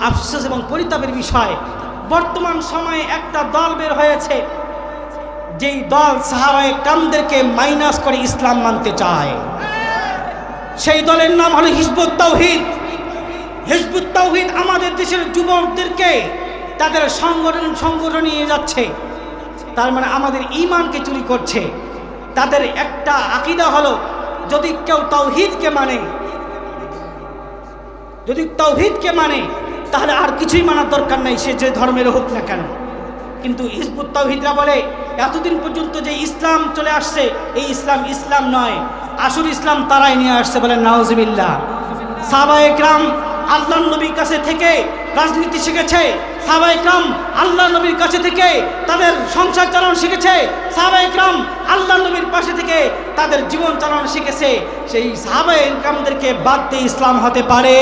আফসোস এবং পরিতাপের বিষয়, বর্তমান সময়ে একটা দল বের হয়েছে, যেই দল সাহাবায়ে কেরামদেরকে মাইনাস করে ইসলাম মানতে চায়। সেই দলের নাম হলো হিজবুত তাওহীদ। হিজবুত তাওহীদ আমাদের দেশের যুবকদেরকে তাদের সংগঠন নিয়ে যাচ্ছে, তার মানে আমাদের ঈমানকে চুরি করছে। তাদের একটা আকীদা হলো, যদি কেউ তাওহীদকে মানে তাহলে আর কিছুই মানার দরকার নাই, সে যে ধর্মের হোক না কেন। কিন্তু হিজবুত তাওহীদরা বলে এতদিন পর্যন্ত যে ইসলাম চলে আসছে, এই ইসলাম নয়, আসল ইসলাম তারাই নিয়ে আসছে। বলেন নাউজুবিল্লাহ। সাহাবায়ে কেরাম আল্লাহর নবীর কাছে থেকে রাজনীতি শিখেছে, সাহাবায়ে কেরাম আল্লাহর নবীর কাছে থেকে তাদের সংসার চালানো শিখেছে, সাহাবায়ে কেরাম আল্লাহর নবীর পাশে থেকে তাদের জীবন চালানো শিখেছে। সেই সাহাবায়ে কেরামদেরকে বাদ দিয়ে ইসলাম হতে পারে?